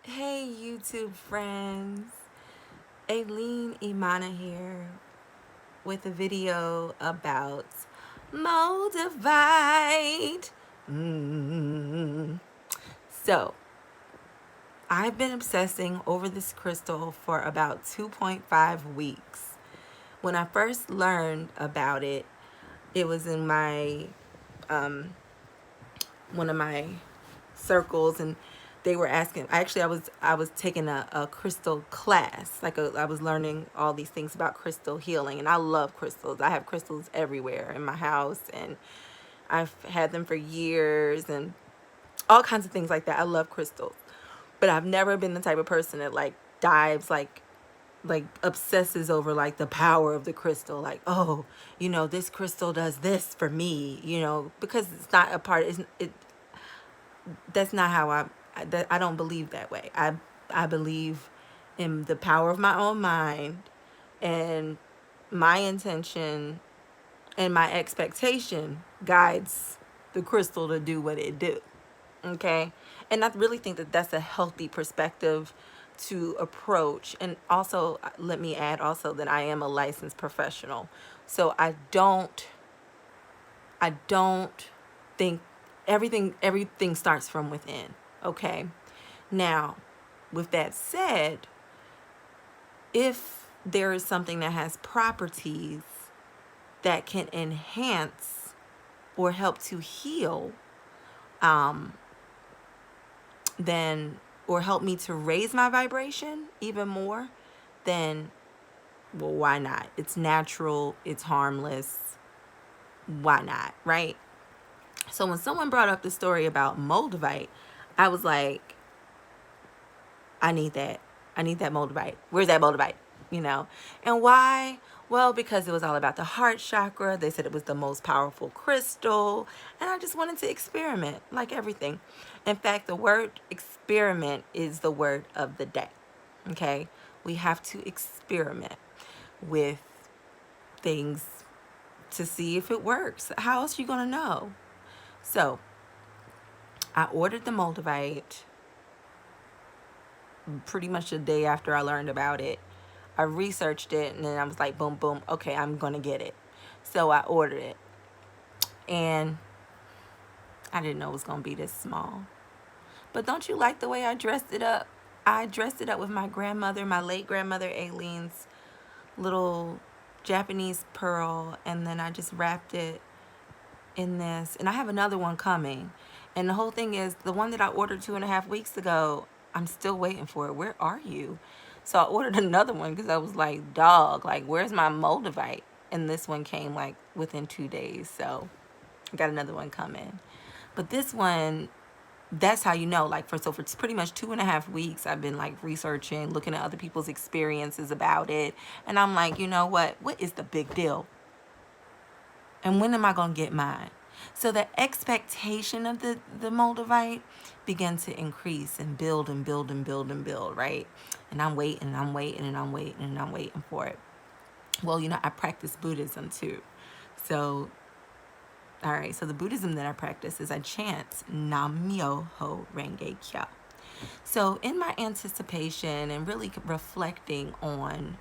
Hey YouTube friends, Aileen Imana here with a video about Moldavite. So, I've been obsessing over this crystal for about 2.5 weeks. When I first learned about it, it was in my one of my circles, and they were asking. I was taking a crystal class. I was learning all these things about crystal healing, and I love crystals. I have crystals everywhere in my house, and I've had them for years and all kinds of things like that. I love crystals, but I've never been the type of person that dives obsesses over the power of the crystal, oh, this crystal does this for me, because it's not a part. It That's not how I don't believe that way. I believe in the power of my own mind, and my intention and my expectation guides the crystal to do what it do. Okay? And I really think that that's a healthy perspective to approach. And also, let me add also that I am a licensed professional. So I don't think everything starts from within. Okay. Now, with that said, if there is something that has properties that can enhance or help to heal, um, then or help me to raise my vibration even more, then well, why not? It's natural, it's harmless. Why not, right? So when someone brought up the story about Moldavite, I was like, I need that. I need that Moldavite. Where's that Moldavite? You know? And why? Well, because it was all about the heart chakra. They said it was the most powerful crystal. And I just wanted to experiment, like everything. In fact, the word experiment is the word of the day. Okay? We have to experiment with things to see if it works. How else are you going to know? So I ordered the Moldavite pretty much the day after I learned about it. I researched it, and then I was like, boom, boom, okay, I'm going to get it. So I ordered it. And I didn't know it was going to be this small. But don't you like the way I dressed it up? I dressed it up with my grandmother, my late grandmother Aileen's little Japanese pearl, and then I just wrapped it in this. And I have another one coming. And the whole thing is, the one that I ordered 2.5 weeks ago, I'm still waiting for it. Where are you? So I ordered another one because I was like, dog, where's my Moldavite? And this one came within 2 days. So I got another one coming. But this one, that's how you know, for pretty much 2.5 weeks, I've been researching, looking at other people's experiences about it. And I'm like, you know what is the big deal? And when am I going to get mine? So the expectation of the Moldavite began to increase and build and build and build and build, right? And I'm waiting and I'm waiting and I'm waiting and I'm waiting for it. Well, I practice Buddhism too. So, all right, so the Buddhism that I practice is I chant Nam Myoho Renge Kyo. So in my anticipation and really reflecting on,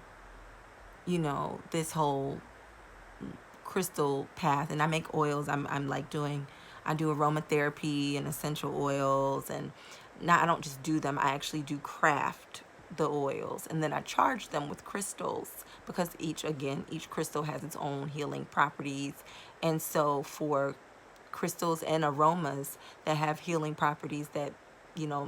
this whole crystal path, and I make oils. I do aromatherapy and essential oils, and now I don't just do them. I actually do craft the oils, and then I charge them with crystals because each crystal has its own healing properties. And so for crystals and aromas that have healing properties that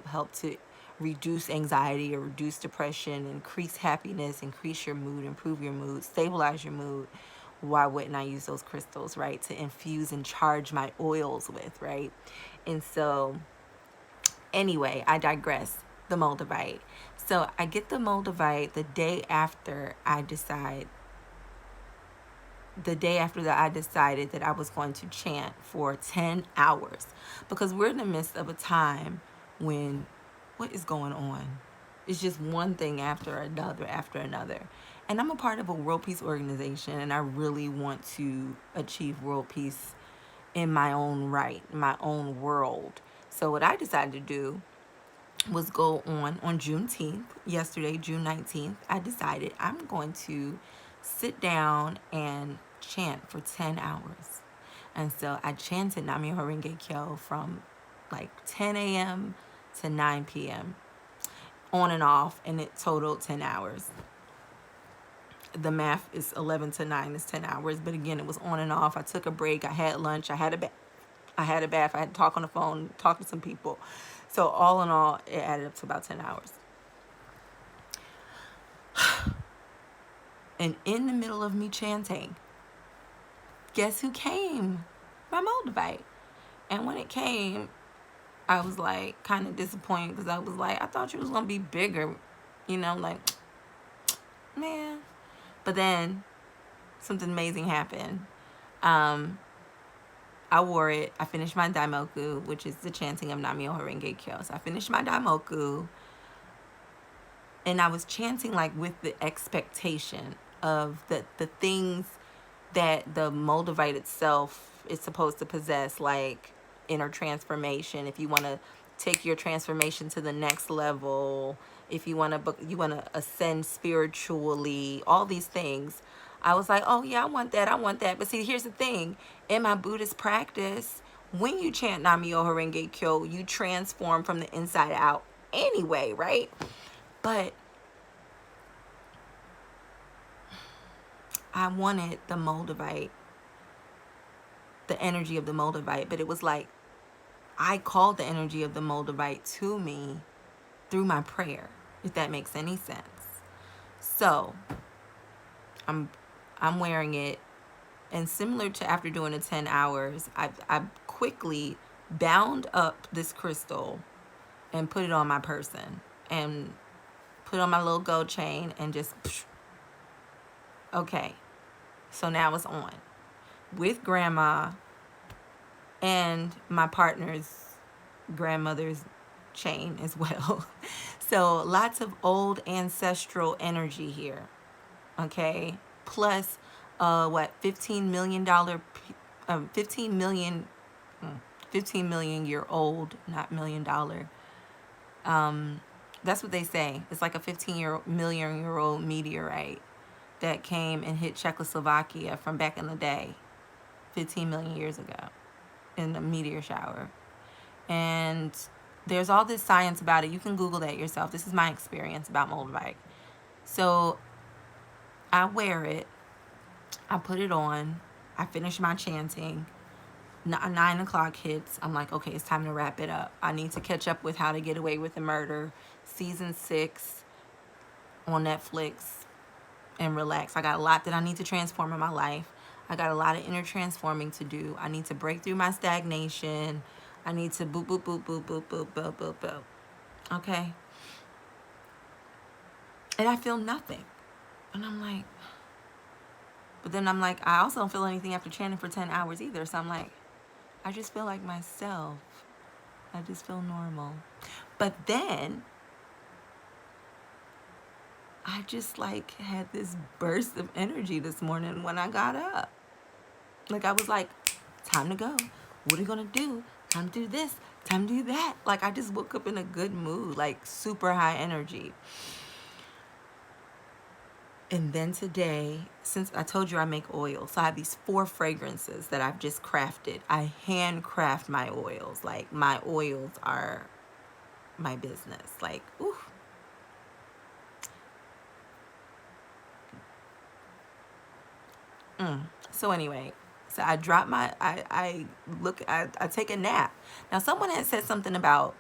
help to reduce anxiety or reduce depression, increase happiness, increase your mood, improve your mood, stabilize your mood, why wouldn't I use those crystals, right, to infuse and charge my oils with, right? And so anyway, I digress. The Moldavite. So I get the Moldavite the day after that I decided that I was going to chant for 10 hours, because we're in the midst of a time when what is going on? It's just one thing after another after another. And I'm a part of a world peace organization, and I really want to achieve world peace in my own right, in my own world. So what I decided to do was go on Juneteenth, yesterday, June 19th. I decided I'm going to sit down and chant for 10 hours. And so I chanted Namyo Horenge Kyo from like 10 a.m. to 9 p.m. on and off, and it totaled 10 hours. The math is 11 to 9 is 10 hours, but again, it was on and off. I took a break. I had lunch. I had a bath. I had to talk on the phone, talk to some people. So all in all, it added up to about 10 hours. And in the middle of me chanting, guess who came? My Moldavite. And when it came, I was like kind of disappointed because I was like, I thought you was going to be bigger. You know, like, man. But then something amazing happened. I wore it. I finished my daimoku, which is the chanting of Namyo Horenge Kyo. So I finished my daimoku, and I was chanting like with the expectation of the things that the Moldavite itself is supposed to possess, like inner transformation. If you want to take your transformation to the next level, if you want to ascend spiritually, all these things. I was like, oh yeah, I want that. But see, here's the thing. In my Buddhist practice, when you chant Namyo Horenge Kyo, you transform from the inside out anyway, right? But I wanted the Moldavite, the energy of the Moldavite, but it was like I called the energy of the Moldavite to me through my prayer, if that makes any sense. So I'm wearing it, and similar to after doing the 10 hours, I quickly bound up this crystal and put it on my person and put on my little gold chain and just, okay. So now it's on with grandma and my partner's grandmother's chain as well. So lots of old ancestral energy here. Okay. Plus, 15 million year old, not $1 million. That's what they say. It's like a 15 million year old meteorite that came and hit Czechoslovakia from back in the day, 15 million years ago, in a meteor shower. And there's all this science about it. You can Google that yourself. This is my experience about Moldavite. So I wear it. I put it on. I finish my chanting. 9 o'clock hits. I'm like, okay, it's time to wrap it up. I need to catch up with How to Get Away with the Murder, season 6 on Netflix, and relax. I got a lot that I need to transform in my life. I got a lot of inner transforming to do. I need to break through my stagnation. I need to boop, boop, boop, boop, boop, boop, boop, boop, boop. Okay? And I feel nothing. And I'm like, but then I'm like, I also don't feel anything after chanting for 10 hours either. So I'm like, I just feel like myself. I just feel normal. But then I just like had this burst of energy this morning when I got up. Like I was like, time to go. What are you gonna do? Time to do this. Time to do that. Like I just woke up in a good mood, like super high energy. And then today, since I told you I make oils, so I have these 4 fragrances that I've just crafted. I handcraft my oils. Like my oils are my business. Like, ooh. So anyway, so I drop my, I take a nap. Now someone had said something about,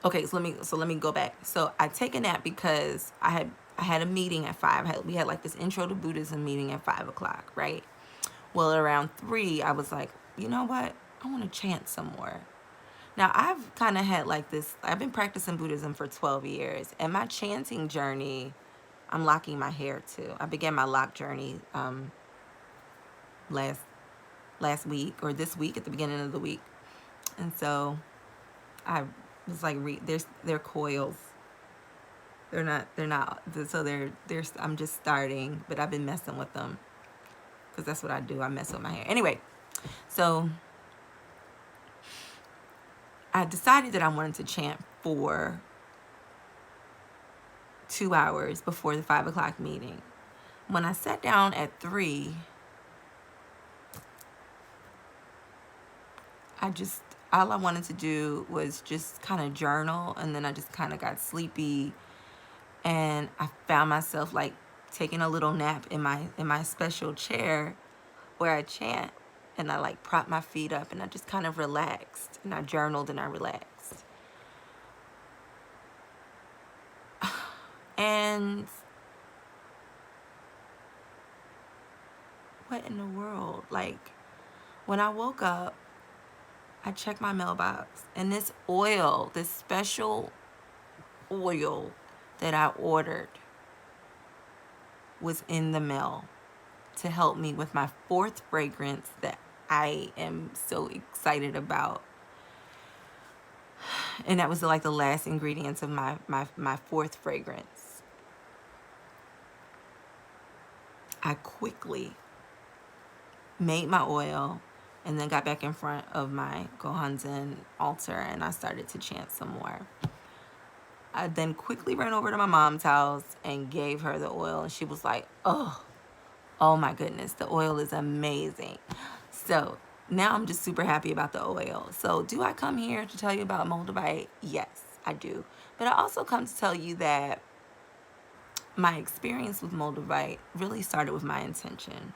okay, so let me go back. So I take a nap because I had a meeting at 5. We had like this intro to Buddhism meeting at 5 o'clock, right? Well, around 3, I was like, you know what? I want to chant some more. Now, I've kind of had like this, I've been practicing Buddhism for 12 years, and my chanting journey, I'm locking my hair too. I began my lock journey last week, or this week at the beginning of the week. And so I was like, they're coils. They're not, so I'm just starting, but I've been messing with them because that's what I do. I mess with my hair. Anyway, so I decided that I wanted to chant for 2 hours before the 5 o'clock meeting. When I sat down at 3, all I wanted to do was just kind of journal, and then I just kind of got sleepy, and I found myself like taking a little nap in my special chair where I chant, and I like propped my feet up, and I just kind of relaxed, and I journaled and I relaxed. And what in the world? Like, when I woke up, I checked my mailbox, and this oil, this special oil that I ordered, was in the mail to help me with my 4th fragrance that I am so excited about. And that was like the last ingredients of my 4th fragrance. I quickly made my oil and then got back in front of my Gohanzen altar, and I started to chant some more. I then quickly ran over to my mom's house and gave her the oil, and she was like, oh my goodness, the oil is amazing. So now I'm just super happy about the oil. So do I come here to tell you about Moldavite? Yes, I do. But I also come to tell you that my experience with Moldavite really started with my intention.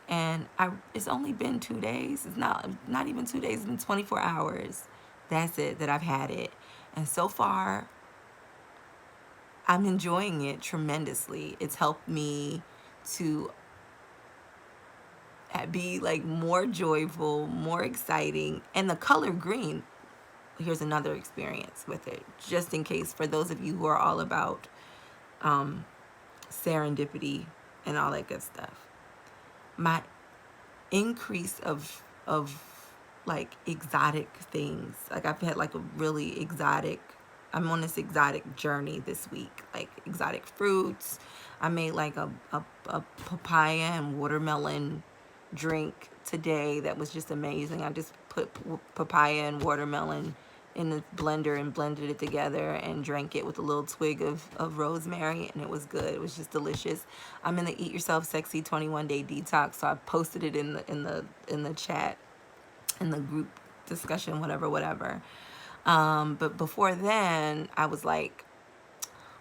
And it's only been 2 days. It's not even 2 days. It's been 24 hours. That's it, that I've had it. And so far, I'm enjoying it tremendously. It's helped me to be like more joyful, more exciting. And the color green, here's another experience with it, just in case, for those of you who are all about serendipity and all that good stuff. My increase of like exotic things, like I've had like a really exotic, I'm on this exotic journey this week, like exotic fruits. I made like a papaya and watermelon drink today that was just amazing. I just put papaya and watermelon in the blender and blended it together and drank it with a little twig of rosemary, and it was good. It was just delicious. I'm in the Eat Yourself Sexy 21-day detox, so I posted it in the chat, in the group discussion, whatever. But before then, I was like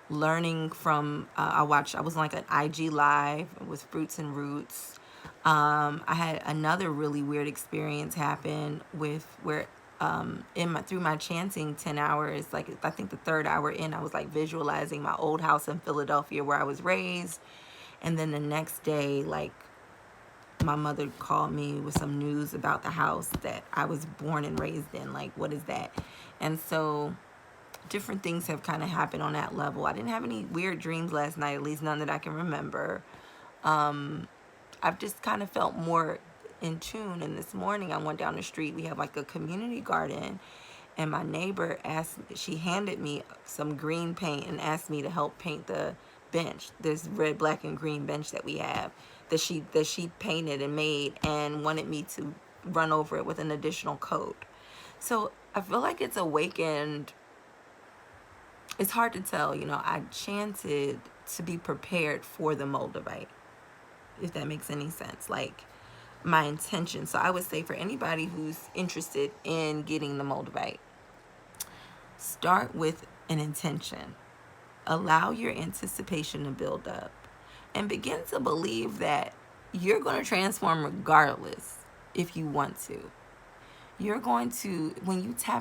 learning from I was on like an IG live with Fruits and Roots. I had another really weird experience happen with where through my chanting 10 hours, like I think the 3rd hour in, I was like visualizing my old house in Philadelphia where I was raised. And then the next day, like, my mother called me with some news about the house that I was born and raised in. Like, what is that? And so different things have kind of happened on that level. I didn't have any weird dreams last night, at least none that I can remember. I've just kind of felt more in tune. And this morning I went down the street. We have like a community garden, and my neighbor she handed me some green paint and asked me to help paint the bench, this red, black, and green bench that we have, that she painted and made, and wanted me to run over it with an additional coat. So I feel like it's awakened. It's hard to tell, I chanted to be prepared for the Moldavite, if that makes any sense, like my intention. So I would say for anybody who's interested in getting the Moldavite, start with an intention. Allow your anticipation to build up, and begin to believe that you're going to transform regardless if you want to. You're going to, when you tap